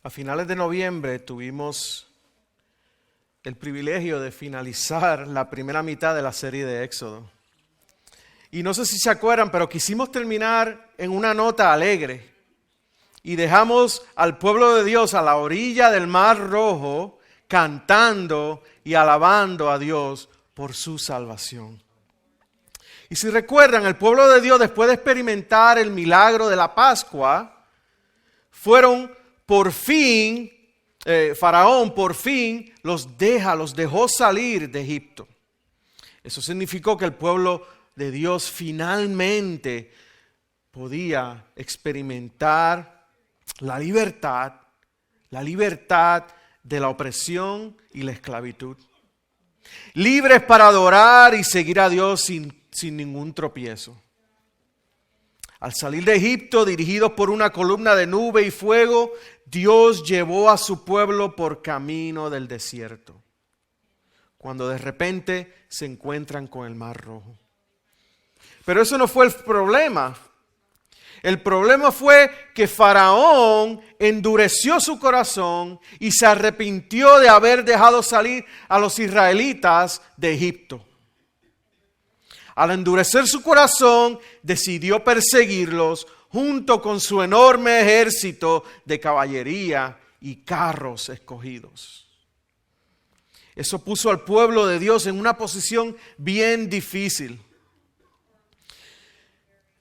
A finales de noviembre tuvimos el privilegio de finalizar la primera mitad de la serie de Éxodo. Y no sé si se acuerdan, pero quisimos terminar en una nota alegre. Y dejamos al pueblo de Dios a la orilla del Mar Rojo cantando y alabando a Dios por su salvación. Y si recuerdan, el pueblo de Dios, después de experimentar el milagro de la Pascua, Faraón por fin los dejó salir de Egipto. Eso significó que el pueblo de Dios finalmente podía experimentar la libertad de la opresión y la esclavitud. Libres para adorar y seguir a Dios sin ningún tropiezo. Al salir de Egipto, dirigidos por una columna de nube y fuego, Dios llevó a su pueblo por camino del desierto, cuando de repente se encuentran con el Mar Rojo. Pero eso no fue el problema. El problema fue que Faraón endureció su corazón y se arrepintió de haber dejado salir a los israelitas de Egipto. Al endurecer su corazón, decidió perseguirlos junto con su enorme ejército de caballería y carros escogidos. Eso puso al pueblo de Dios en una posición bien difícil.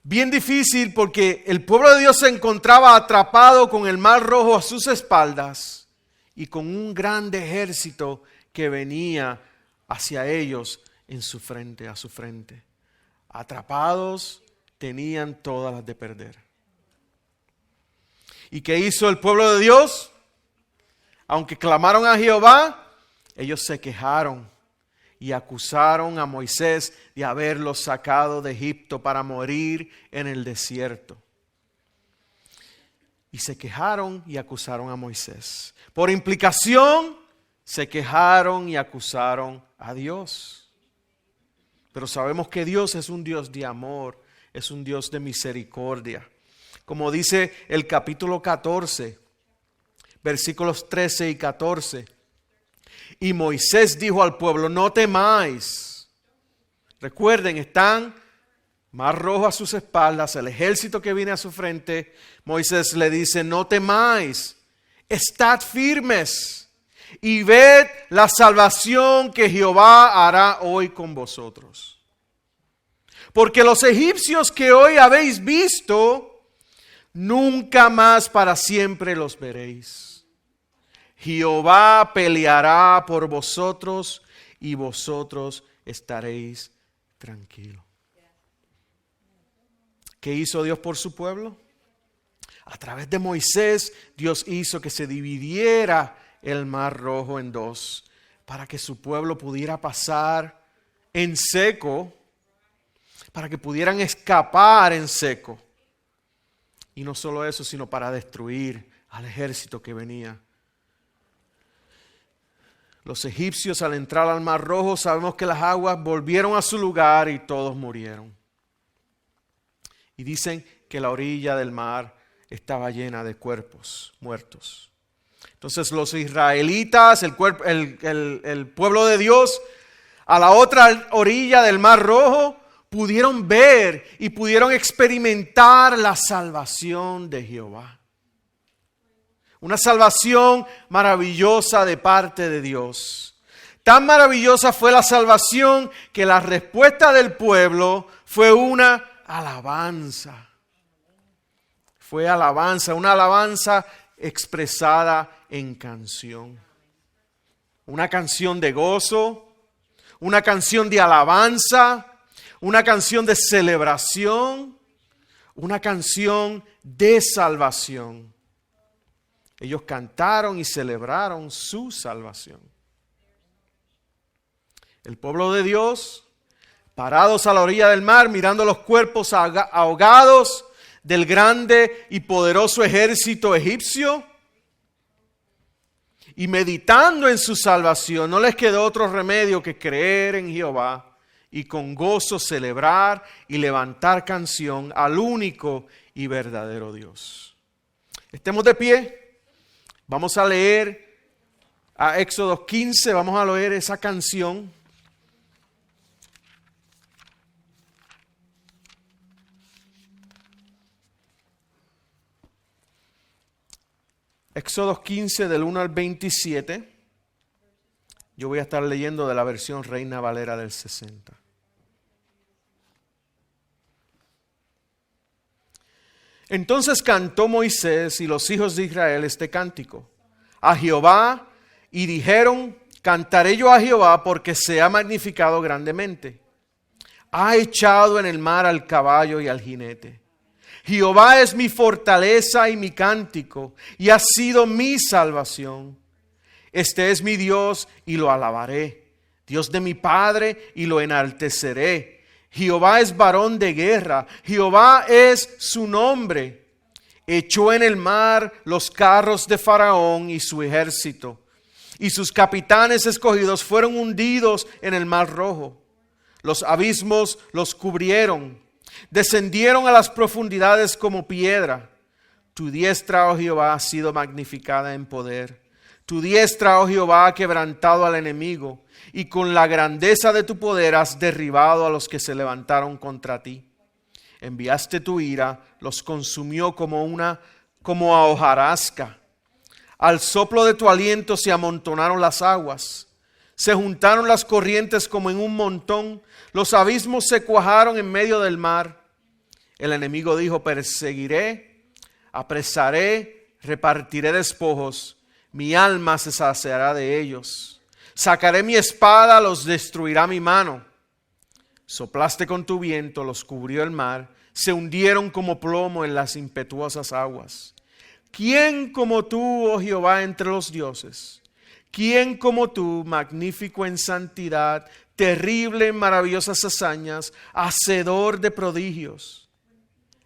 Bien difícil porque el pueblo de Dios se encontraba atrapado con el Mar Rojo a sus espaldas y con un grande ejército que venía hacia ellos a su frente. Atrapados, tenían todas las de perder. ¿Y qué hizo el pueblo de Dios? Aunque clamaron a Jehová, ellos se quejaron y acusaron a Moisés de haberlos sacado de Egipto para morir en el desierto. Y se quejaron y acusaron a Moisés. Por implicación, se quejaron y acusaron a Dios. Pero sabemos que Dios es un Dios de amor, es un Dios de misericordia. Como dice el capítulo 14, versículos 13 y 14. Y Moisés dijo al pueblo, no temáis. Recuerden, están Mar Rojo a sus espaldas, el ejército que viene a su frente. Moisés le dice, no temáis, estad firmes y ved la salvación que Jehová hará hoy con vosotros. Porque los egipcios que hoy habéis visto, nunca más para siempre los veréis. Jehová peleará por vosotros y vosotros estaréis tranquilos. ¿Qué hizo Dios por su pueblo? A través de Moisés, Dios hizo que se dividiera el Mar Rojo en dos, para que su pueblo pudiera pasar en seco, para que pudieran escapar en seco. Y no solo eso, sino para destruir al ejército que venía. Los egipcios, al entrar al Mar Rojo, sabemos que las aguas volvieron a su lugar y todos murieron. Y dicen que la orilla del mar estaba llena de cuerpos muertos. Entonces los israelitas, el pueblo de Dios, a la otra orilla del Mar Rojo, pudieron ver y pudieron experimentar la salvación de Jehová. Una salvación maravillosa de parte de Dios. Tan maravillosa fue la salvación que la respuesta del pueblo fue una alabanza. Fue alabanza, una alabanza expresada en canción. Una canción de gozo, una canción de alabanza, una canción de celebración, una canción de salvación. Ellos cantaron y celebraron su salvación. El pueblo de Dios, parados a la orilla del mar, mirando los cuerpos ahogados del grande y poderoso ejército egipcio, y meditando en su salvación, no les quedó otro remedio que creer en Jehová y con gozo celebrar y levantar canción al único y verdadero Dios. Estemos de pie. Vamos a leer a Éxodo 15, vamos a leer esa canción. Éxodo 15 del 1 al 27. Yo voy a estar leyendo de la versión Reina Valera del 60. Entonces cantó Moisés y los hijos de Israel este cántico a Jehová, y dijeron: cantaré yo a Jehová porque se ha magnificado grandemente. Ha echado en el mar al caballo y al jinete. Jehová es mi fortaleza y mi cántico, y ha sido mi salvación. Este es mi Dios y lo alabaré, Dios de mi Padre y lo enalteceré. Jehová es varón de guerra, Jehová es su nombre. Echó en el mar los carros de Faraón y su ejército, y sus capitanes escogidos fueron hundidos en el mar rojo. Los abismos los cubrieron, descendieron a las profundidades como piedra. Tu diestra, oh Jehová, ha sido magnificada en poder. Tu diestra, oh Jehová, ha quebrantado al enemigo, y con la grandeza de tu poder has derribado a los que se levantaron contra ti. Enviaste tu ira, los consumió como a hojarasca. Al soplo de tu aliento se amontonaron las aguas. Se juntaron las corrientes como en un montón. Los abismos se cuajaron en medio del mar. El enemigo dijo: perseguiré, apresaré, repartiré despojos. Mi alma se saciará de ellos. Sacaré mi espada, los destruirá mi mano. Soplaste con tu viento, los cubrió el mar. Se hundieron como plomo en las impetuosas aguas. ¿Quién como tú, oh Jehová, entre los dioses? ¿Quién como tú, magnífico en santidad, terrible en maravillosas hazañas, hacedor de prodigios?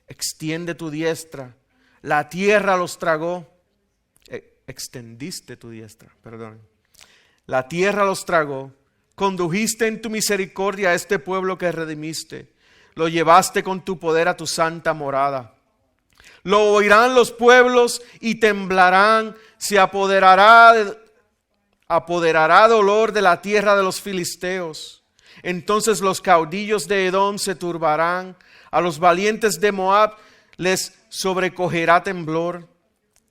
Extiende tu diestra, la tierra los tragó. Extendiste tu diestra, perdón. La tierra los tragó. Condujiste en tu misericordia a este pueblo que redimiste. Lo llevaste con tu poder a tu santa morada. Lo oirán los pueblos y temblarán. Se apoderará dolor de la tierra de los filisteos. Entonces los caudillos de Edom se turbarán. A los valientes de Moab les sobrecogerá temblor.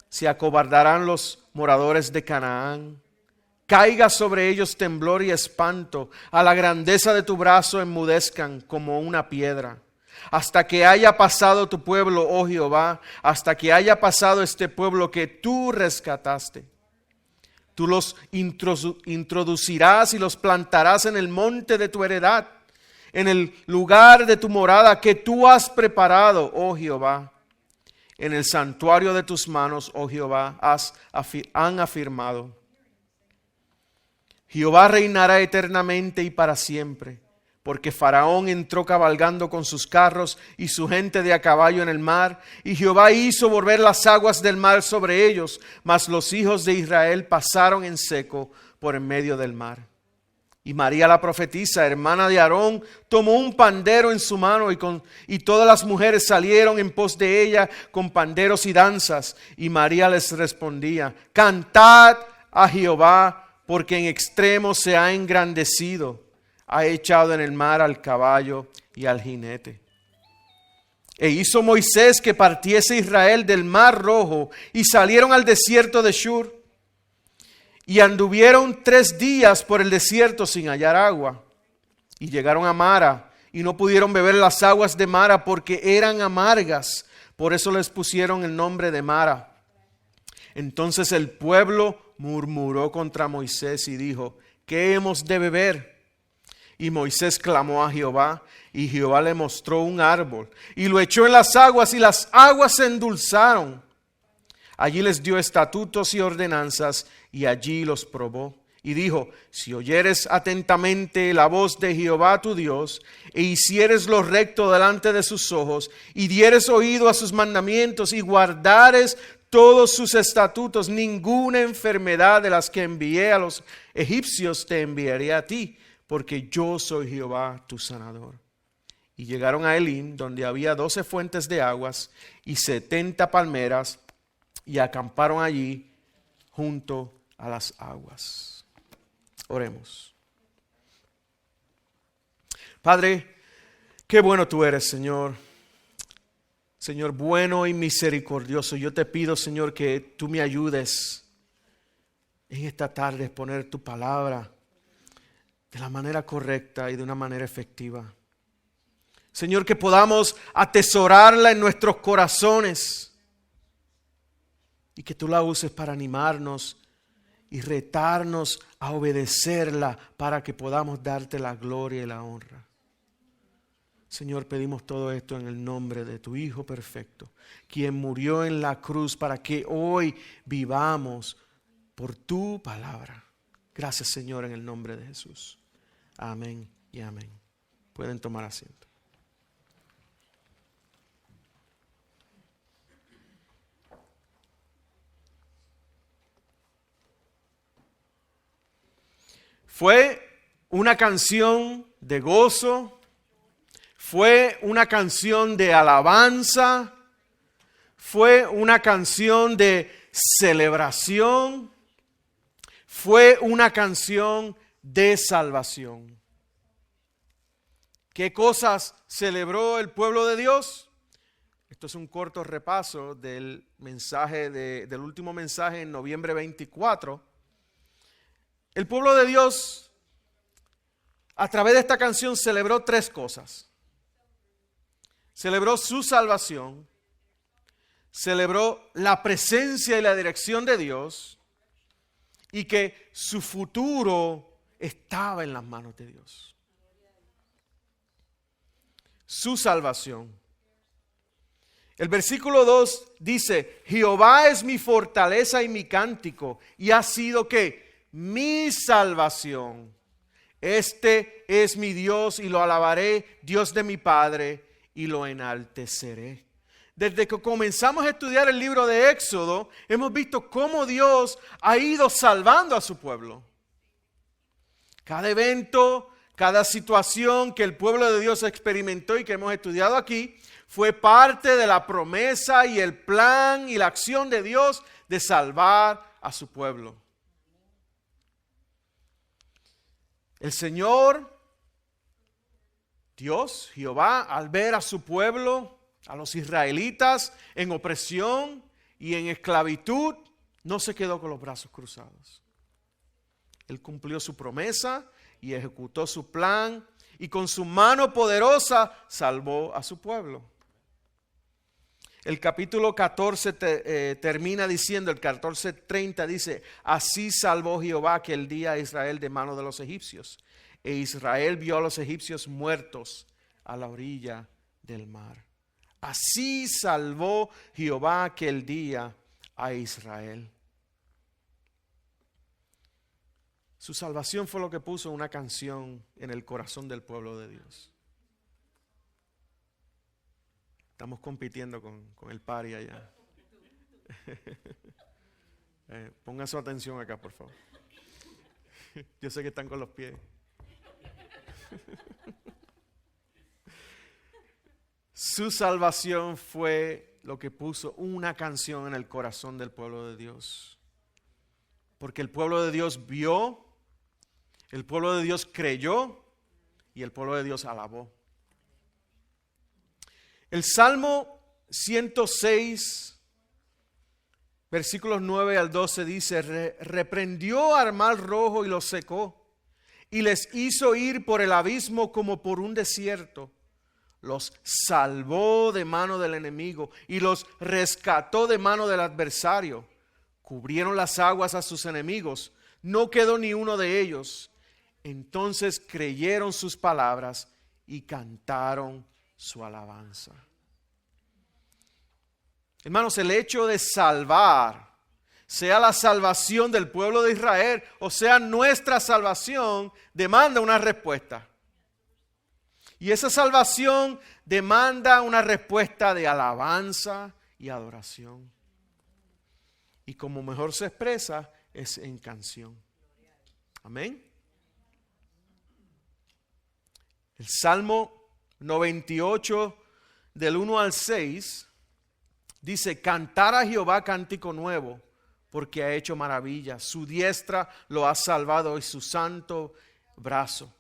Se acobardarán los moradores de Canaán. Caiga sobre ellos temblor y espanto. A la grandeza de tu brazo enmudezcan como una piedra. Hasta que haya pasado tu pueblo, oh Jehová, hasta que haya pasado este pueblo que tú rescataste. Tú los introducirás y los plantarás en el monte de tu heredad, en el lugar de tu morada que tú has preparado, oh Jehová. En el santuario de tus manos, oh Jehová, han afirmado. Jehová reinará eternamente y para siempre, porque Faraón entró cabalgando con sus carros y su gente de a caballo en el mar, y Jehová hizo volver las aguas del mar sobre ellos, mas los hijos de Israel pasaron en seco por en medio del mar. Y María la profetisa, hermana de Aarón, tomó un pandero en su mano y todas las mujeres salieron en pos de ella con panderos y danzas. Y María les respondía: cantad a Jehová, porque en extremo se ha engrandecido. Ha echado en el mar al caballo y al jinete. E hizo Moisés que partiese Israel del mar rojo y salieron al desierto de Shur. Y anduvieron 3 días por el desierto sin hallar agua. Y llegaron a Mara y no pudieron beber las aguas de Mara porque eran amargas. Por eso les pusieron el nombre de Mara. Entonces el pueblo murmuró contra Moisés y dijo: ¿qué hemos de beber? Y Moisés clamó a Jehová, y Jehová le mostró un árbol, y lo echó en las aguas, y las aguas se endulzaron. Allí les dio estatutos y ordenanzas, y allí los probó. Y dijo: si oyeres atentamente la voz de Jehová tu Dios, e hicieres lo recto delante de sus ojos, y dieres oído a sus mandamientos, y guardares todos sus estatutos, ninguna enfermedad de las que envié a los egipcios te enviaré a ti, porque yo soy Jehová tu sanador. Y llegaron a Elim, donde había 12 fuentes de aguas y 70 palmeras, y acamparon allí junto a las aguas. Oremos. Padre, qué bueno tú eres, Señor. Señor, bueno y misericordioso. Yo te pido, Señor, que tú me ayudes en esta tarde a exponer tu palabra de la manera correcta y de una manera efectiva. Señor, que podamos atesorarla en nuestros corazones y que tú la uses para animarnos y retarnos a obedecerla para que podamos darte la gloria y la honra. Señor, pedimos todo esto en el nombre de tu Hijo perfecto, quien murió en la cruz para que hoy vivamos por tu palabra. Gracias, Señor, en el nombre de Jesús. Amén y amén. Pueden tomar asiento. Fue una canción de gozo, fue una canción de alabanza, fue una canción de celebración, fue una canción de salvación. ¿Qué cosas celebró el pueblo de Dios? Esto es un corto repaso del mensaje del último mensaje en noviembre 24. El pueblo de Dios, a través de esta canción, celebró tres cosas. Celebró su salvación, celebró la presencia y la dirección de Dios y que su futuro estaba en las manos de Dios. Su salvación. El versículo 2 dice, Jehová es mi fortaleza y mi cántico, y ha sido ¿qué? Mi salvación. Este es mi Dios y lo alabaré, Dios de mi Padre, y lo enalteceré. Desde que comenzamos a estudiar el libro de Éxodo, hemos visto cómo Dios ha ido salvando a su pueblo. Cada evento, cada situación que el pueblo de Dios experimentó y que hemos estudiado aquí, fue parte de la promesa y el plan y la acción de Dios de salvar a su pueblo. El Señor, Dios, Jehová, al ver a su pueblo, a los israelitas en opresión y en esclavitud, no se quedó con los brazos cruzados. Él cumplió su promesa y ejecutó su plan y con su mano poderosa salvó a su pueblo. El capítulo 14 termina diciendo, el 14:30 dice, así salvó Jehová aquel día a Israel de mano de los egipcios. E Israel vio a los egipcios muertos a la orilla del mar. Así salvó Jehová aquel día a Israel. Su salvación fue lo que puso una canción en el corazón del pueblo de Dios. Estamos compitiendo con el party allá. Pongan su atención acá, por favor. Yo sé que están con los pies. Su salvación fue lo que puso una canción en el corazón del pueblo de Dios. Porque el pueblo de Dios vio, el pueblo de Dios creyó y el pueblo de Dios alabó. El Salmo 106, versículos 9 al 12 dice, reprendió al mar rojo y los secó, y les hizo ir por el abismo como por un desierto. Los salvó de mano del enemigo y los rescató de mano del adversario. Cubrieron las aguas a sus enemigos, no quedó ni uno de ellos. Entonces creyeron sus palabras y cantaron su alabanza. Hermanos, el hecho de salvar, sea la salvación del pueblo de Israel o sea nuestra salvación, demanda una respuesta. Y esa salvación demanda una respuesta de alabanza y adoración. Y como mejor se expresa es en canción. Amén. El Salmo 98 del 1 al 6 dice, cantar a Jehová cántico nuevo, porque ha hecho maravillas. Su diestra lo ha salvado y su santo brazo.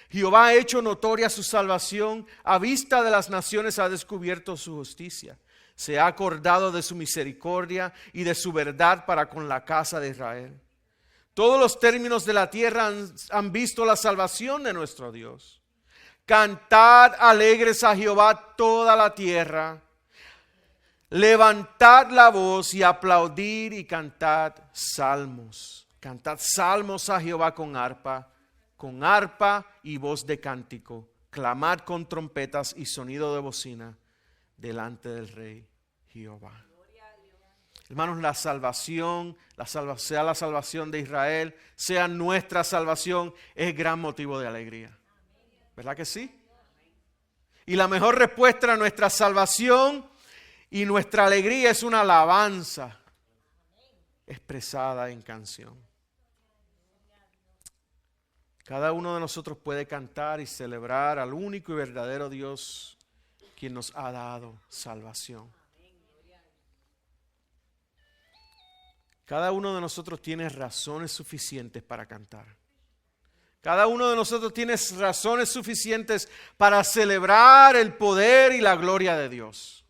Jehová ha hecho notoria su salvación, a vista de las naciones ha descubierto su justicia. Se ha acordado de su misericordia y de su verdad para con la casa de Israel. Todos los términos de la tierra han visto la salvación de nuestro Dios. Cantad alegres a Jehová toda la tierra. Levantad la voz y aplaudid y cantad salmos. Cantad salmos a Jehová con arpa y voz de cántico. Clamad con trompetas y sonido de bocina delante del Rey Jehová. Hermanos, la salvación, sea la salvación de Israel, sea nuestra salvación, es gran motivo de alegría. ¿Verdad que sí? Y la mejor respuesta a nuestra salvación y nuestra alegría es una alabanza expresada en canción. Cada uno de nosotros puede cantar y celebrar al único y verdadero Dios quien nos ha dado salvación. Cada uno de nosotros tiene razones suficientes para cantar. Cada uno de nosotros tiene razones suficientes para celebrar el poder y la gloria de Dios.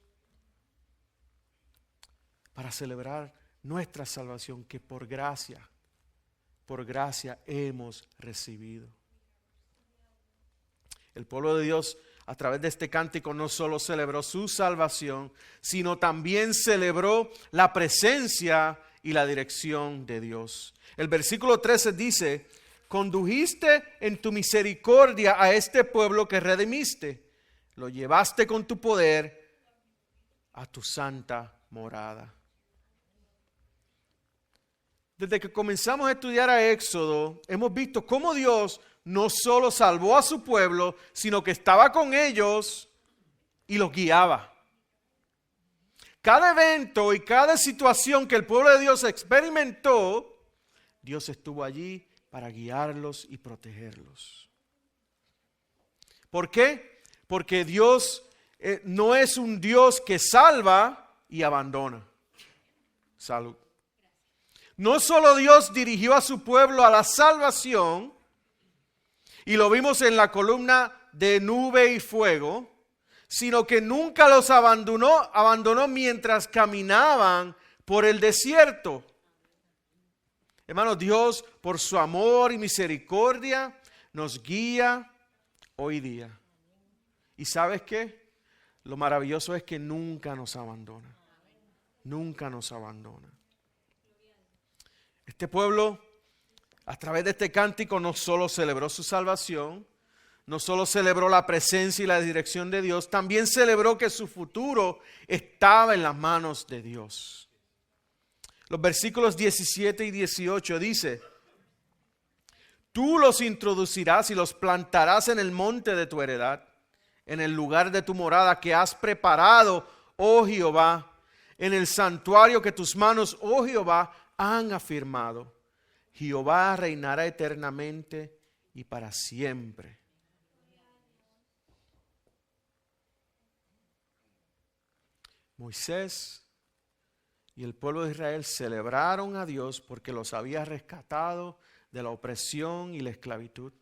Para celebrar nuestra salvación que por gracia hemos recibido. El pueblo de Dios a través de este cántico no solo celebró su salvación, sino también celebró la presencia y la dirección de Dios. El versículo 13 dice: condujiste en tu misericordia a este pueblo que redimiste, lo llevaste con tu poder a tu santa morada. Desde que comenzamos a estudiar a Éxodo, hemos visto cómo Dios no solo salvó a su pueblo, sino que estaba con ellos y los guiaba. Cada evento y cada situación que el pueblo de Dios experimentó, Dios estuvo allí para guiarlos y protegerlos. ¿Por qué? Porque Dios no es un Dios que salva y abandona. Salud. No solo Dios dirigió a su pueblo a la salvación, y lo vimos en la columna de nube y fuego, sino que nunca los abandonó mientras caminaban por el desierto. Hermanos, Dios por su amor y misericordia nos guía hoy día. ¿Y sabes qué? Lo maravilloso es que nunca nos abandona. Nunca nos abandona. Este pueblo, a través de este cántico, no solo celebró su salvación, no solo celebró la presencia y la dirección de Dios, también celebró que su futuro estaba en las manos de Dios. Los versículos 17 y 18 dice: tú los introducirás y los plantarás en el monte de tu heredad, en el lugar de tu morada que has preparado, oh Jehová, en el santuario que tus manos, oh Jehová, han afirmado. Jehová reinará eternamente y para siempre. Moisés y el pueblo de Israel celebraron a Dios porque los había rescatado de la opresión y la esclavitud.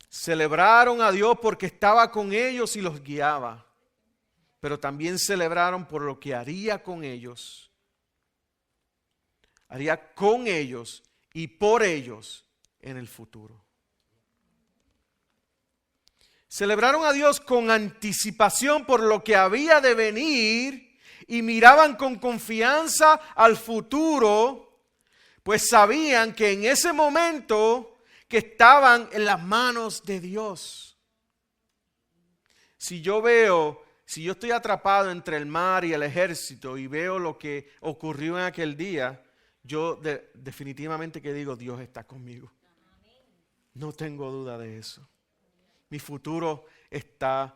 Celebraron a Dios porque estaba con ellos y los guiaba. Pero también celebraron por lo que haría con ellos. Haría con ellos y por ellos en el futuro. Celebraron a Dios con anticipación por lo que había de venir y miraban con confianza al futuro, pues sabían que en ese momento que estaban en las manos de Dios. Si yo estoy atrapado entre el mar y el ejército y veo lo que ocurrió en aquel día, yo definitivamente que digo, Dios está conmigo. No tengo duda de eso. Mi futuro está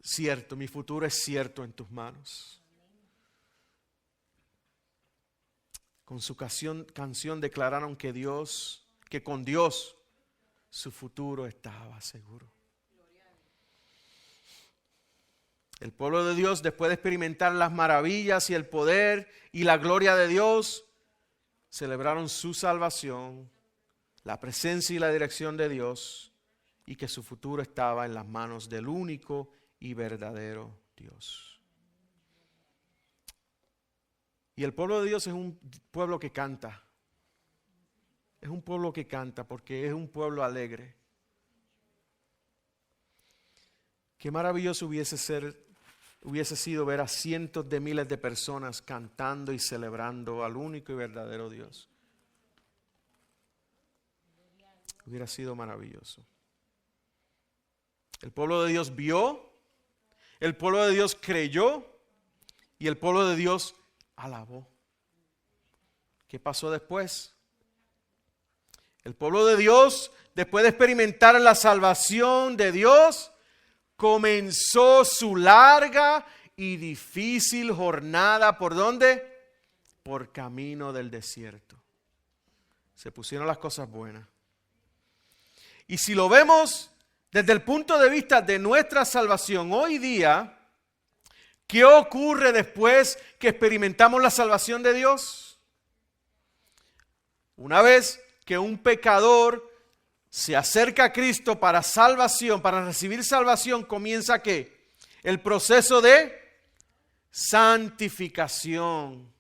cierto, mi futuro es cierto en tus manos. Con su canción declararon que con Dios su futuro estaba seguro. El pueblo de Dios, después de experimentar las maravillas y el poder y la gloria de Dios, celebraron su salvación, la presencia y la dirección de Dios, y que su futuro estaba en las manos del único y verdadero Dios. Y el pueblo de Dios es un pueblo que canta. Es un pueblo que canta porque es un pueblo alegre. Qué maravilloso hubiese sido ver a cientos de miles de personas cantando y celebrando al único y verdadero Dios. Hubiera sido maravilloso. El pueblo de Dios vio, el pueblo de Dios creyó y el pueblo de Dios alabó. ¿Qué pasó después? El pueblo de Dios, después de experimentar la salvación de Dios, comenzó su larga y difícil jornada. ¿Por dónde? Por camino del desierto. Se pusieron las cosas buenas. Y si lo vemos desde el punto de vista de nuestra salvación hoy día, ¿qué ocurre después que experimentamos la salvación de Dios? Una vez que un pecador se acerca a Cristo para salvación, para recibir salvación, comienza ¿qué? El proceso de santificación.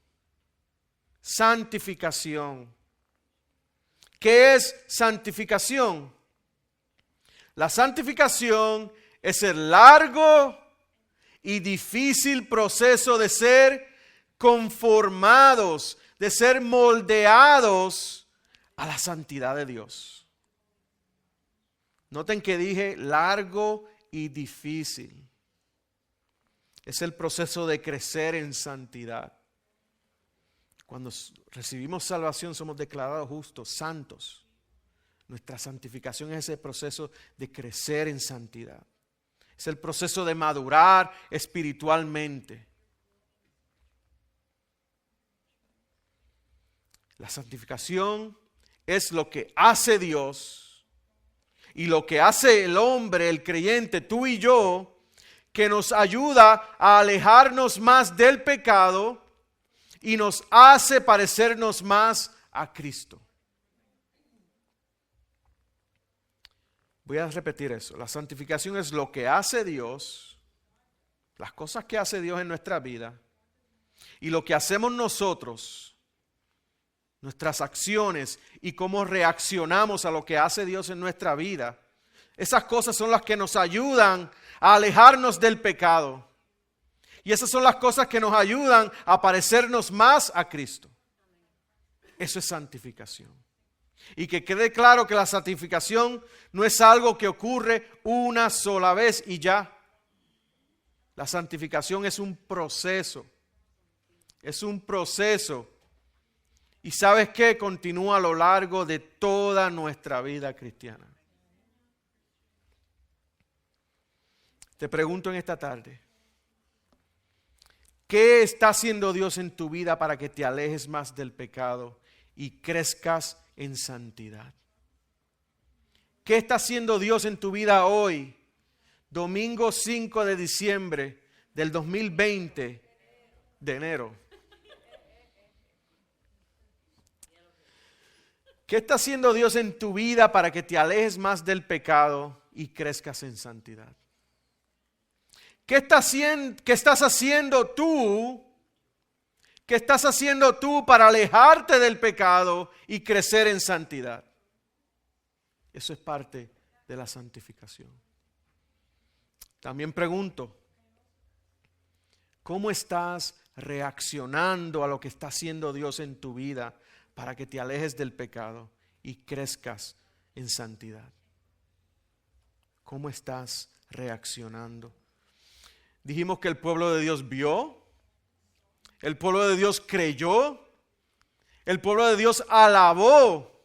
Santificación. ¿Qué es santificación? La santificación es el largo y difícil proceso de ser conformados, de ser moldeados a la santidad de Dios. Noten que dije largo y difícil. Es el proceso de crecer en santidad. Cuando recibimos salvación somos declarados justos, santos. Nuestra santificación es ese proceso de crecer en santidad. Es el proceso de madurar espiritualmente. La santificación es lo que hace Dios. Y lo que hace el hombre, el creyente, tú y yo, que nos ayuda a alejarnos más del pecado y nos hace parecernos más a Cristo. Voy a repetir eso. La santificación es lo que hace Dios, las cosas que hace Dios en nuestra vida y lo que hacemos nosotros, nuestras acciones y cómo reaccionamos a lo que hace Dios en nuestra vida. Esas cosas son las que nos ayudan a alejarnos del pecado. Y esas son las cosas que nos ayudan a parecernos más a Cristo. Eso es santificación. Y que quede claro que la santificación no es algo que ocurre una sola vez y ya. La santificación es un proceso. Es un proceso. Y ¿sabes qué? Continúa a lo largo de toda nuestra vida cristiana. Te pregunto en esta tarde, ¿qué está haciendo Dios en tu vida para que te alejes más del pecado y crezcas en santidad? ¿Qué está haciendo Dios en tu vida hoy, domingo 5 de diciembre del 2020, de enero? ¿Qué está haciendo Dios en tu vida para que te alejes más del pecado y crezcas en santidad? ¿Qué estás haciendo tú? ¿Qué estás haciendo tú para alejarte del pecado y crecer en santidad? Eso es parte de la santificación. También pregunto, ¿cómo estás reaccionando a lo que está haciendo Dios en tu vida para que te alejes del pecado y crezcas en santidad? ¿Cómo estás reaccionando? Dijimos que el pueblo de Dios vio, el pueblo de Dios creyó, el pueblo de Dios alabó,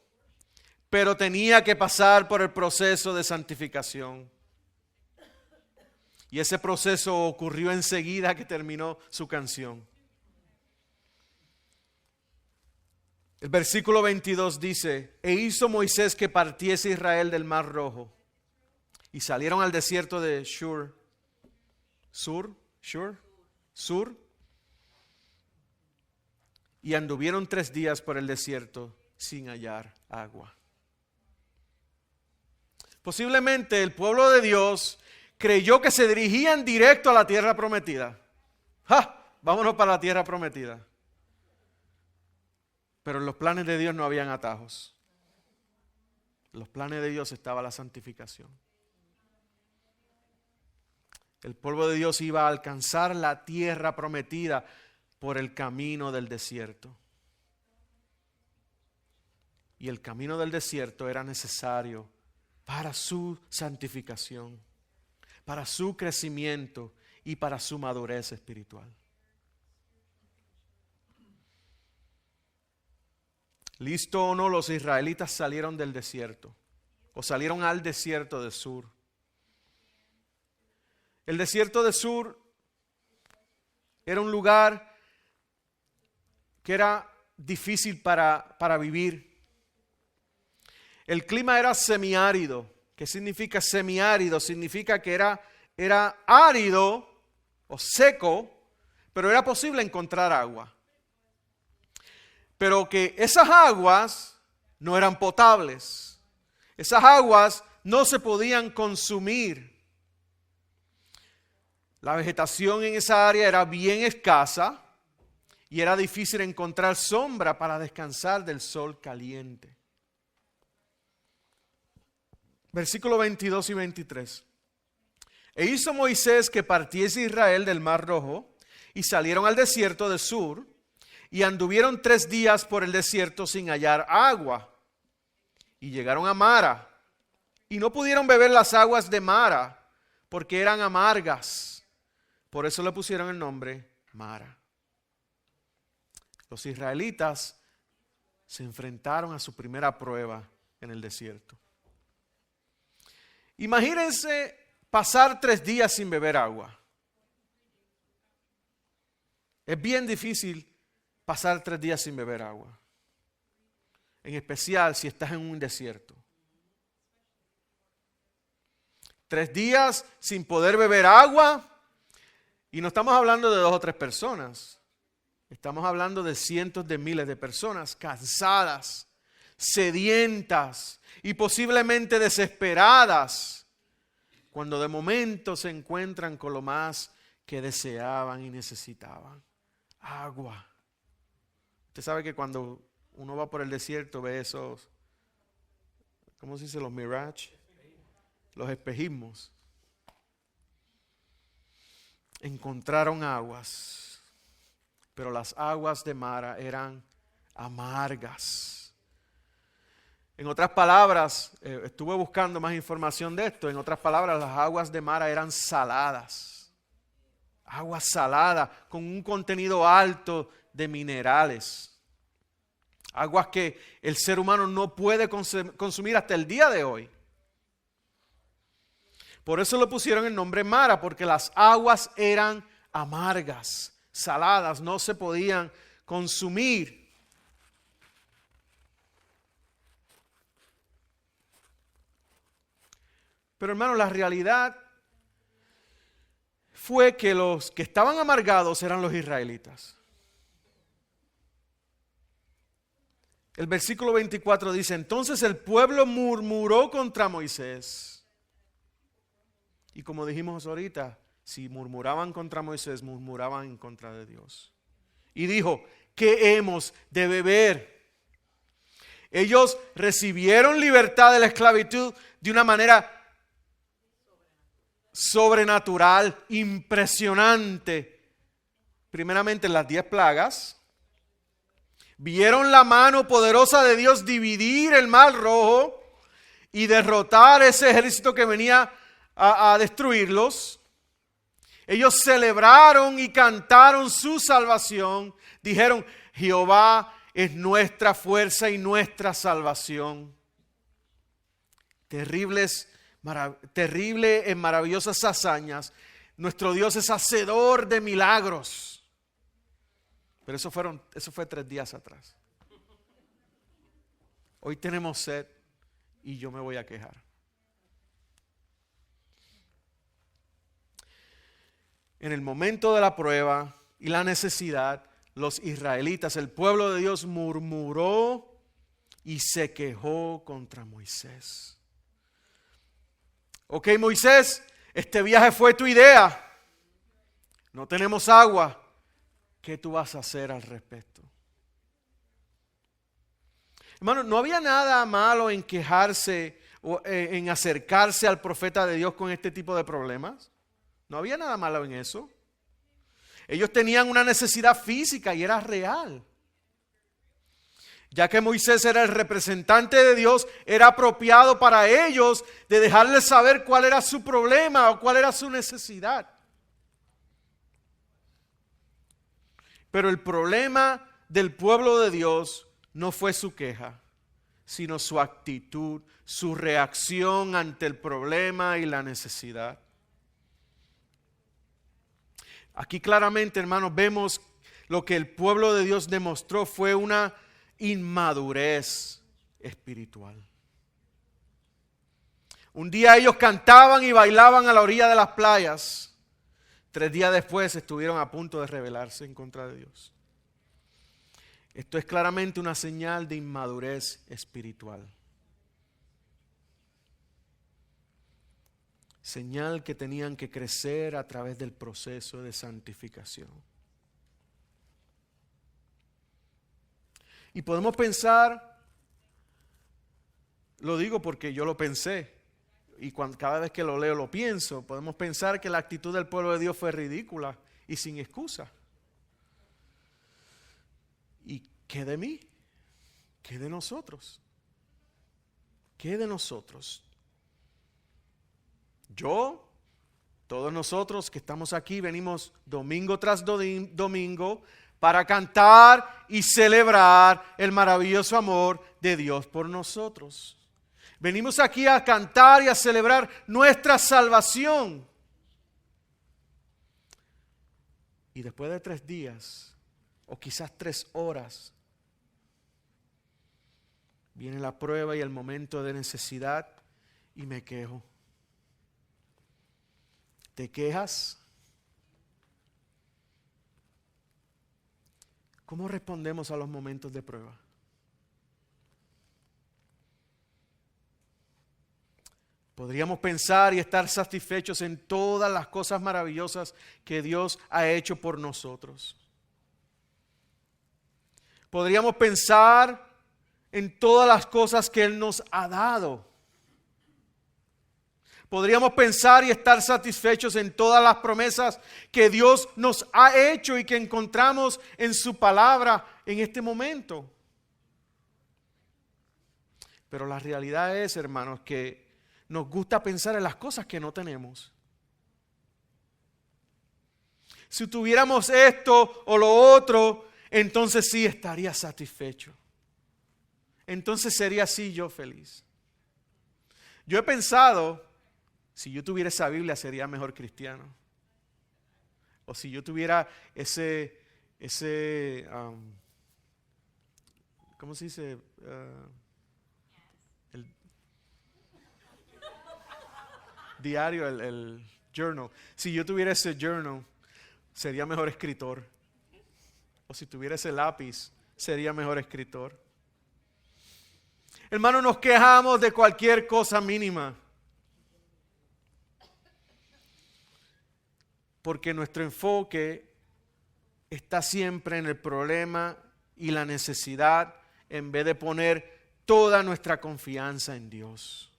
pero tenía que pasar por el proceso de santificación. Y ese proceso ocurrió enseguida que terminó su canción. El versículo 22 dice: E hizo Moisés que partiese Israel del Mar Rojo, y salieron al desierto de Sur, Sur. Y anduvieron 3 días por el desierto sin hallar agua. Posiblemente el pueblo de Dios creyó que se dirigían directo a la tierra prometida. ¡Ja! Vámonos para la tierra prometida. Pero en los planes de Dios no habían atajos. En los planes de Dios estaba la santificación. El pueblo de Dios iba a alcanzar la tierra prometida por el camino del desierto. Y el camino del desierto era necesario para su santificación, para su crecimiento y para su madurez espiritual. Listo o no, los israelitas salieron del desierto, o salieron al desierto de Sur. El desierto de Sur era un lugar que era difícil para vivir. El clima era semiárido. ¿Qué significa semiárido? Significa que era árido o seco, pero era posible encontrar agua. Pero que esas aguas no eran potables. Esas aguas no se podían consumir. La vegetación en esa área era bien escasa y era difícil encontrar sombra para descansar del sol caliente. Versículos 22 y 23. E hizo Moisés que partiese Israel del Mar Rojo y salieron al desierto de Sur y anduvieron 3 días por el desierto sin hallar agua. Y llegaron a Mara y no pudieron beber las aguas de Mara porque eran amargas. Por eso le pusieron el nombre Mara. Los israelitas se enfrentaron a su primera prueba en el desierto. Imagínense pasar 3 días sin beber agua. Es bien difícil pasar 3 días sin beber agua. En especial si estás en un desierto. 3 días sin poder beber agua. Y no estamos hablando de 2 o 3 personas. Estamos hablando de cientos de miles de personas cansadas, sedientas y posiblemente desesperadas, cuando de momento se encuentran con lo más que deseaban y necesitaban: agua. Usted sabe que cuando uno va por el desierto ve esos, ¿cómo se dice? Los mirage, los espejismos. Encontraron aguas, pero las aguas de Mara eran amargas. En otras palabras, estuve buscando más información de esto. En otras palabras, las aguas de Mara eran saladas. Agua salada con un contenido alto de minerales. Aguas que el ser humano no puede consumir hasta el día de hoy. Por eso le pusieron el nombre Mara, porque las aguas eran amargas, saladas, no se podían consumir. Pero hermano, la realidad fue que los que estaban amargados eran los israelitas. El versículo 24 dice: entonces el pueblo murmuró contra Moisés. Y como dijimos ahorita, si murmuraban contra Moisés, murmuraban en contra de Dios. Y dijo: ¿qué hemos de beber? Ellos recibieron libertad de la esclavitud de una manera sobrenatural, impresionante. Primeramente en las 10 plagas. Vieron la mano poderosa de Dios dividir el Mar Rojo y derrotar ese ejército que venía a destruirlos. Ellos celebraron y cantaron su salvación. Dijeron: Jehová es nuestra fuerza y nuestra salvación. Terribles en maravillosas hazañas. Nuestro Dios es hacedor de milagros. Pero eso fue 3 días atrás. Hoy tenemos sed y yo me voy a quejar. en el momento de la prueba y la necesidad, los israelitas, el pueblo de Dios murmuró y se quejó contra Moisés. Ok, Moisés, este viaje fue tu idea. No tenemos agua. ¿Qué tú vas a hacer al respecto? Hermano, no había nada malo en quejarse o en acercarse al profeta de Dios con este tipo de problemas. No había nada malo en eso. Ellos tenían una necesidad física y era real. Ya que Moisés era el representante de Dios, era apropiado para ellos de dejarles saber cuál era su problema o cuál era su necesidad. Pero el problema del pueblo de Dios no fue su queja, sino su actitud, su reacción ante el problema y la necesidad. Aquí claramente, hermanos, vemos lo que el pueblo de Dios demostró fue una inmadurez espiritual. Un día ellos cantaban y bailaban a la orilla de las playas. 3 días después estuvieron a punto de rebelarse en contra de Dios. Esto es claramente una señal de inmadurez espiritual. Señal que tenían que crecer a través del proceso de santificación. Y podemos pensar, lo digo porque yo lo pensé, y cada vez que lo leo lo pienso, podemos pensar que la actitud del pueblo de Dios fue ridícula y sin excusa. ¿Y qué de mí? ¿Qué de nosotros? ¿Qué de nosotros? Yo, todos nosotros que estamos aquí, venimos domingo tras domingo para cantar y celebrar el maravilloso amor de Dios por nosotros. Venimos aquí a cantar y a celebrar nuestra salvación. Y después de 3 días, o quizás 3 horas, viene la prueba y el momento de necesidad y me quejo. ¿Te quejas? ¿Cómo respondemos a los momentos de prueba? Podríamos pensar y estar satisfechos en todas las cosas maravillosas que Dios ha hecho por nosotros. Podríamos pensar en todas las cosas que Él nos ha dado. Podríamos pensar y estar satisfechos en todas las promesas que Dios nos ha hecho y que encontramos en su palabra en este momento. Pero la realidad es, hermanos, que nos gusta pensar en las cosas que no tenemos. Si tuviéramos esto o lo otro, entonces sí estaría satisfecho. Entonces sería así yo feliz. Yo he pensado, si yo tuviera esa Biblia sería mejor cristiano. O si yo tuviera ese ¿cómo se dice? El diario, el journal. Si yo tuviera ese journal, sería mejor escritor. O si tuviera ese lápiz, sería mejor escritor. Hermanos, nos quejamos de cualquier cosa mínima. Porque nuestro enfoque está siempre en el problema y la necesidad en vez de poner toda nuestra confianza en Dios.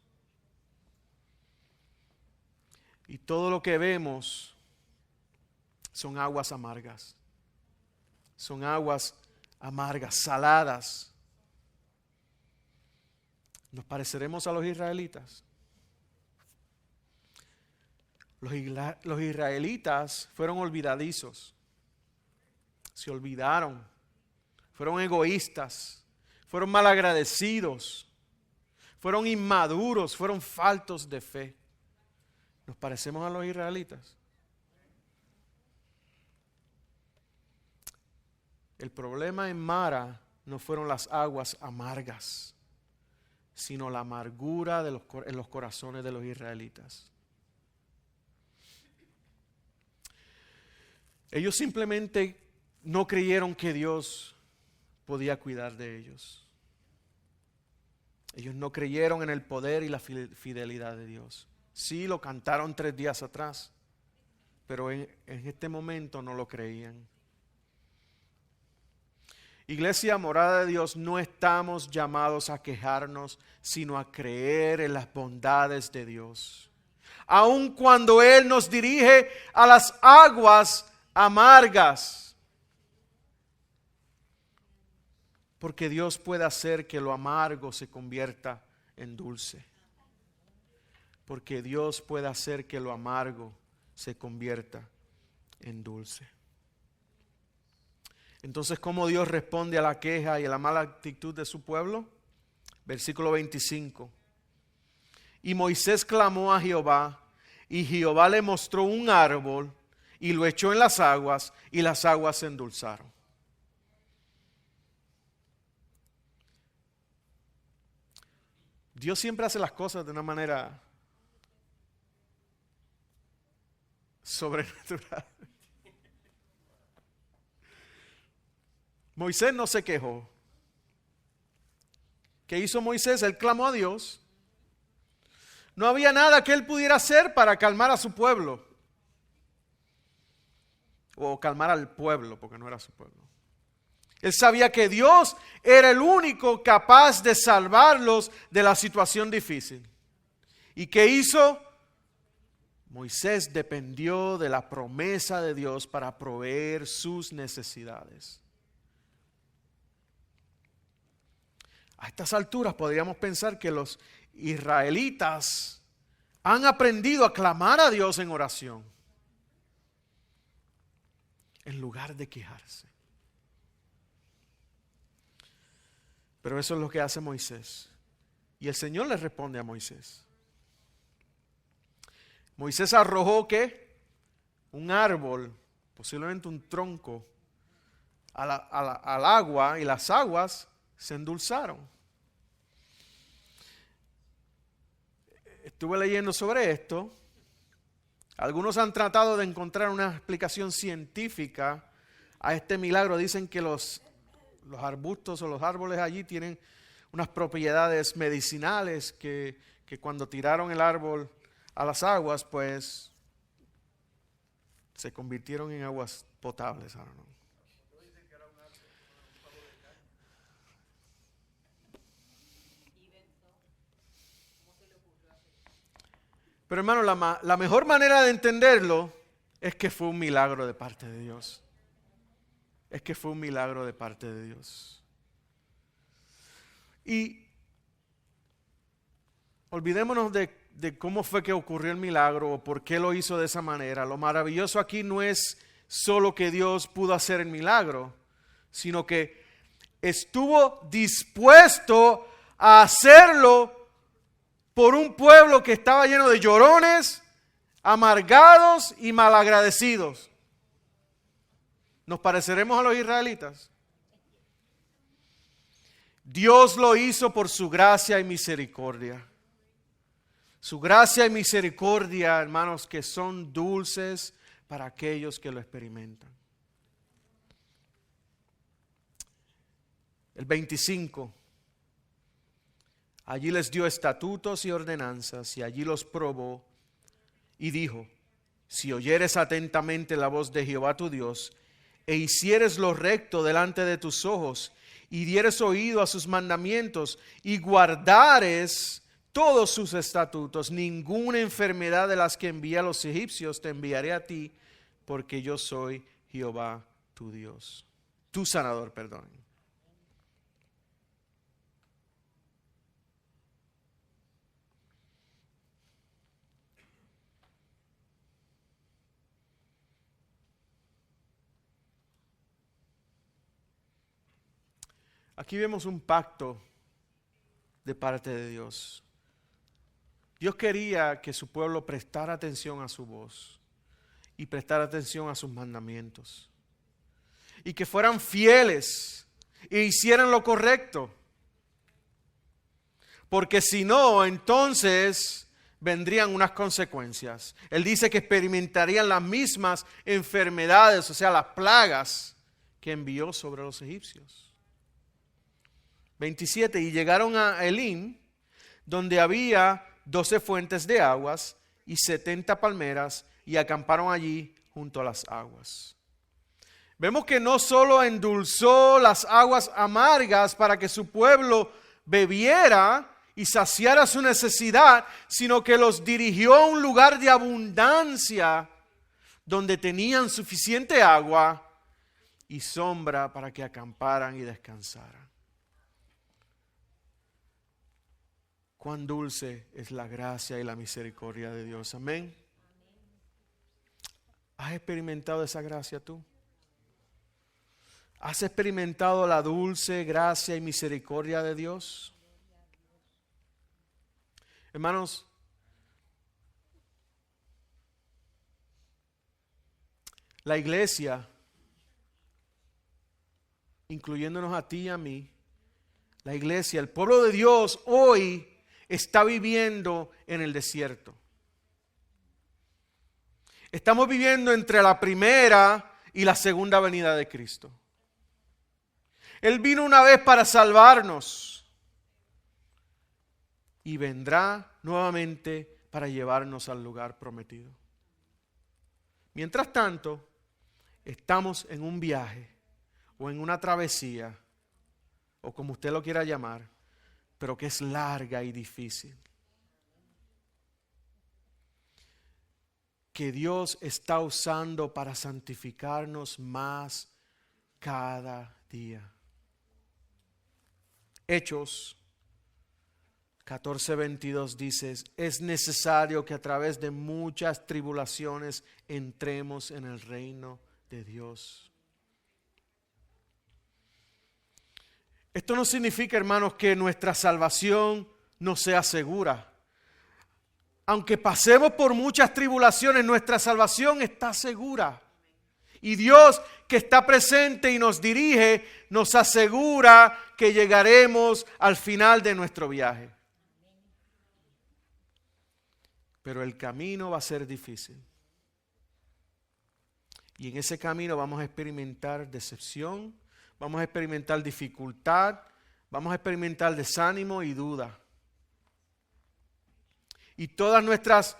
Y todo lo que vemos son aguas amargas. Son aguas amargas, saladas. ¿Nos pareceremos a los israelitas? Los israelitas fueron olvidadizos, se olvidaron, fueron egoístas, fueron malagradecidos, fueron inmaduros, fueron faltos de fe. ¿Nos parecemos a los israelitas? El problema en Mara no fueron las aguas amargas, sino la amargura en los corazones de los israelitas. Ellos simplemente no creyeron que Dios podía cuidar de ellos. Ellos no creyeron en el poder y la fidelidad de Dios. Sí, lo cantaron 3 días atrás, pero en este momento no lo creían. Iglesia, morada de Dios, no estamos llamados a quejarnos, sino a creer en las bondades de Dios. Aun cuando Él nos dirige a las aguas amargas. Porque Dios puede hacer que lo amargo se convierta en dulce. Porque Dios puede hacer que lo amargo se convierta en dulce. Entonces, ¿cómo Dios responde a la queja y a la mala actitud de su pueblo? Versículo 25. Y Moisés clamó a Jehová, y Jehová le mostró un árbol, y lo echó en las aguas, y las aguas se endulzaron. Dios siempre hace las cosas de una manera sobrenatural. Moisés no se quejó. ¿Qué hizo Moisés? Él clamó a Dios. No había nada que él pudiera hacer para calmar a su pueblo. O calmar al pueblo, porque no era su pueblo. Él sabía que Dios era el único capaz de salvarlos de la situación difícil. ¿Y qué hizo? Moisés dependió de la promesa de Dios para proveer sus necesidades. A estas alturas podríamos pensar que los israelitas han aprendido a clamar a Dios en oración, en lugar de quejarse. Pero eso es lo que hace Moisés. Y el Señor le responde a Moisés. Moisés arrojó ¿qué? Un árbol, posiblemente un tronco, al agua, y las aguas se endulzaron. Estuve leyendo sobre esto. Algunos han tratado de encontrar una explicación científica a este milagro. Dicen que los arbustos o los árboles allí tienen unas propiedades medicinales que cuando tiraron el árbol a las aguas, pues se convirtieron en aguas potables. Pero hermano, la mejor manera de entenderlo es que fue un milagro de parte de Dios. Es que fue un milagro de parte de Dios. Y olvidémonos de cómo fue que ocurrió el milagro o por qué lo hizo de esa manera. Lo maravilloso aquí no es solo que Dios pudo hacer el milagro, sino que estuvo dispuesto a hacerlo por un pueblo que estaba lleno de llorones, amargados y malagradecidos. ¿Nos pareceremos a los israelitas? Dios lo hizo por su gracia y misericordia. Su gracia y misericordia, hermanos, que son dulces para aquellos que lo experimentan. El 25. Allí les dio estatutos y ordenanzas, y allí los probó, y dijo: si oyeres atentamente la voz de Jehová tu Dios, e hicieres lo recto delante de tus ojos, y dieres oído a sus mandamientos, y guardares todos sus estatutos, ninguna enfermedad de las que envía a los egipcios te enviaré a ti, porque yo soy Jehová tu Dios, tu sanador, perdón. Aquí vemos un pacto de parte de Dios. Dios quería que su pueblo prestara atención a su voz y prestara atención a sus mandamientos. Y que fueran fieles e hicieran lo correcto. Porque si no, entonces vendrían unas consecuencias. Él dice que experimentarían las mismas enfermedades, o sea, las plagas que envió sobre los egipcios. 27. Y llegaron a Elim, donde había 12 fuentes de aguas y 70 palmeras, y acamparon allí junto a las aguas. Vemos que no solo endulzó las aguas amargas para que su pueblo bebiera y saciara su necesidad, sino que los dirigió a un lugar de abundancia donde tenían suficiente agua y sombra para que acamparan y descansaran. Cuán dulce es la gracia y la misericordia de Dios. Amén. ¿Has experimentado esa gracia tú? ¿Has experimentado la dulce gracia y misericordia de Dios? Hermanos, la iglesia, incluyéndonos a ti y a mí, la iglesia, el pueblo de Dios hoy está viviendo en el desierto. Estamos viviendo entre la primera y la segunda venida de Cristo. Él vino una vez para salvarnos y vendrá nuevamente para llevarnos al lugar prometido. Mientras tanto, estamos en un viaje o en una travesía, o como usted lo quiera llamar, pero que es larga y difícil. Que Dios está usando para santificarnos más cada día. Hechos 14:22 dice: es necesario que a través de muchas tribulaciones entremos en el reino de Dios. Esto no significa, hermanos, que nuestra salvación no sea segura. Aunque pasemos por muchas tribulaciones, nuestra salvación está segura. Y Dios, que está presente y nos dirige, nos asegura que llegaremos al final de nuestro viaje. Pero el camino va a ser difícil. Y en ese camino vamos a experimentar decepción, vamos a experimentar dificultad, vamos a experimentar desánimo y duda. Y todas nuestras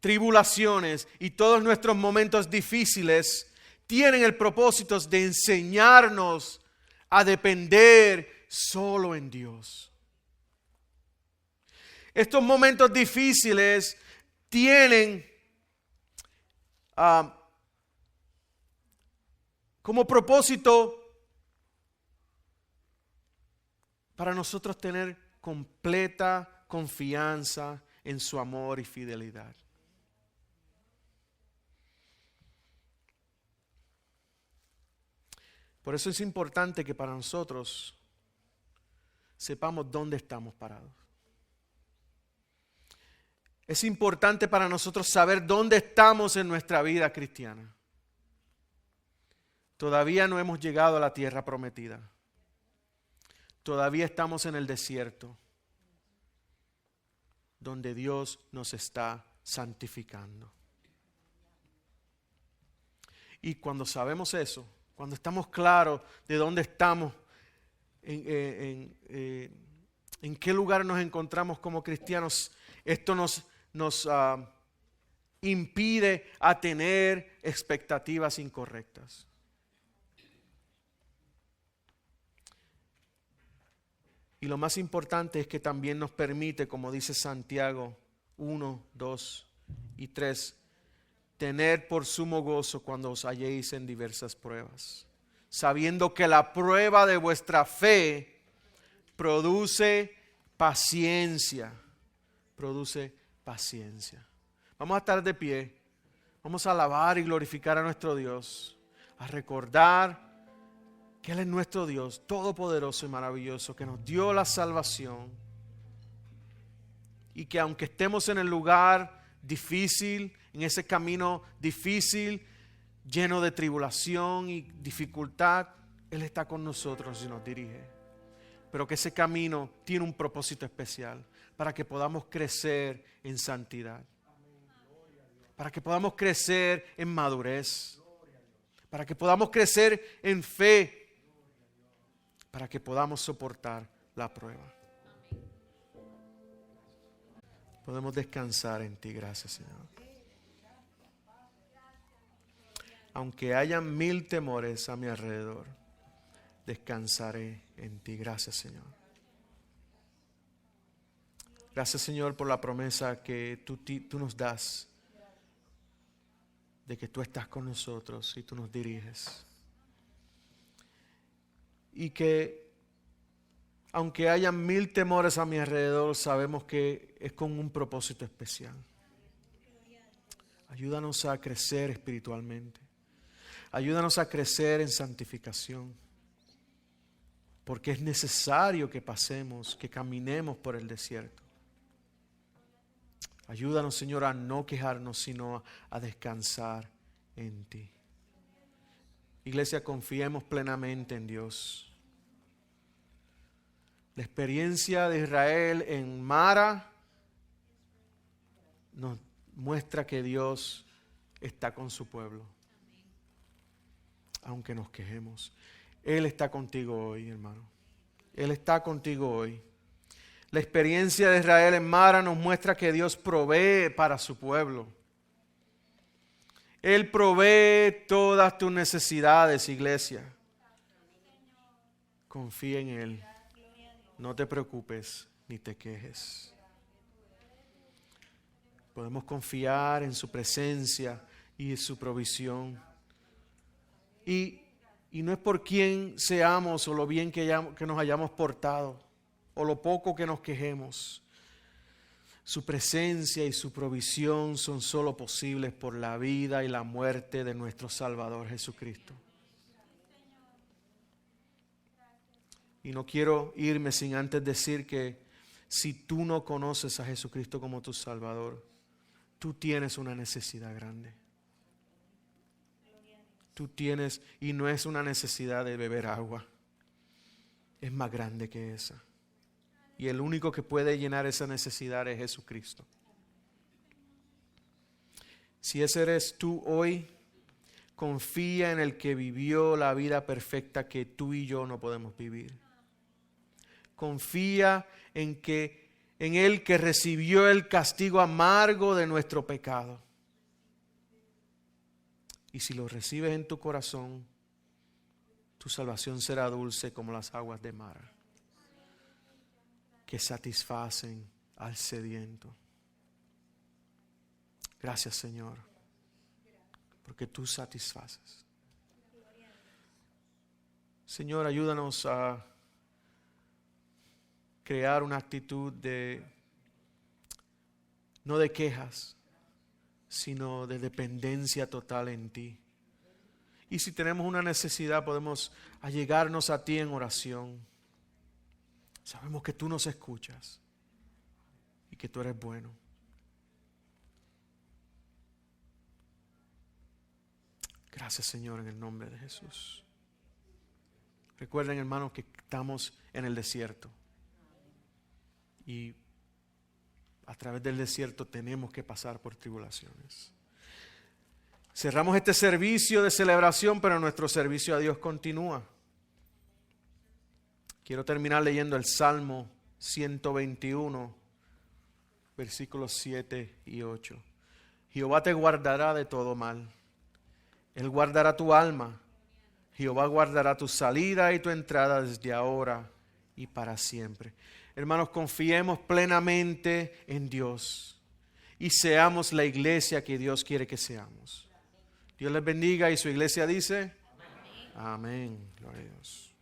tribulaciones y todos nuestros momentos difíciles tienen el propósito de enseñarnos a depender solo en Dios. Estos momentos difíciles tienen como propósito para nosotros tener completa confianza en su amor y fidelidad. Por eso es importante que para nosotros sepamos dónde estamos parados. Es importante para nosotros saber dónde estamos en nuestra vida cristiana. Todavía no hemos llegado a la tierra prometida. Todavía estamos en el desierto, donde Dios nos está santificando. Y cuando sabemos eso, cuando estamos claros de dónde estamos, en qué lugar nos encontramos como cristianos, esto nos impide a tener expectativas incorrectas. Y lo más importante es que también nos permite, como dice Santiago 1, 2 y 3, tener por sumo gozo cuando os halléis en diversas pruebas, sabiendo que la prueba de vuestra fe produce paciencia. Produce paciencia. Vamos a estar de pie. Vamos a alabar y glorificar a nuestro Dios. A recordar que Él es nuestro Dios todopoderoso y maravilloso, que nos dio la salvación. Y que aunque estemos en el lugar difícil, en ese camino difícil, lleno de tribulación y dificultad, Él está con nosotros y nos dirige. pero que ese camino tiene un propósito especial para que podamos crecer en santidad, para que podamos crecer en madurez, para que podamos crecer en fe, para que podamos soportar la prueba. Podemos descansar en ti, gracias, Señor. Aunque hayan 1000 temores a mi alrededor, descansaré en ti. Gracias, Señor. Gracias, Señor, por la promesa que tú nos das de que tú estás con nosotros y tú nos diriges. Y que aunque hayan 1000 temores a mi alrededor, sabemos que es con un propósito especial. Ayúdanos a crecer espiritualmente. Ayúdanos a crecer en santificación. Porque es necesario que pasemos, que caminemos por el desierto. Ayúdanos, Señor, a no quejarnos, sino a descansar en ti. Iglesia, confiemos plenamente en Dios. La experiencia de Israel en Mara nos muestra que Dios está con su pueblo. Aunque nos quejemos. Él está contigo hoy, hermano. Él está contigo hoy. La experiencia de Israel en Mara nos muestra que Dios provee para su pueblo. Él provee todas tus necesidades, iglesia. Confía en Él. No te preocupes ni te quejes. Podemos confiar en su presencia y en su provisión. Y no es por quién seamos o lo bien que nos hayamos portado o lo poco que nos quejemos. Su presencia y su provisión son solo posibles por la vida y la muerte de nuestro Salvador Jesucristo. Y no quiero irme sin antes decir que si tú no conoces a Jesucristo como tu Salvador, tú tienes una necesidad grande. Tú tienes, y no es una necesidad de beber agua, es más grande que esa. Y el único que puede llenar esa necesidad es Jesucristo. Si ese eres tú hoy, confía en el que vivió la vida perfecta que tú y yo no podemos vivir. Confía en Él que recibió el castigo amargo de nuestro pecado. Y si lo recibes en tu corazón, tu salvación será dulce como las aguas de mar, que satisfacen al sediento. Gracias, Señor, porque tú satisfaces. Señor, ayúdanos a crear una actitud no de quejas, sino de dependencia total en ti. Y si tenemos una necesidad, podemos allegarnos a ti en oración. Sabemos que tú nos escuchas y que tú eres bueno. Gracias, Señor, en el nombre de Jesús. Recuerden, hermanos, que estamos en el desierto. Y a través del desierto tenemos que pasar por tribulaciones. Cerramos este servicio de celebración, pero nuestro servicio a Dios continúa. Quiero terminar leyendo el Salmo 121, versículos 7 y 8. Jehová te guardará de todo mal. Él guardará tu alma. Jehová guardará tu salida y tu entrada desde ahora y para siempre. Hermanos, confiemos plenamente en Dios y seamos la iglesia que Dios quiere que seamos. Dios les bendiga y su iglesia dice: amén. Amén. Gloria a Dios.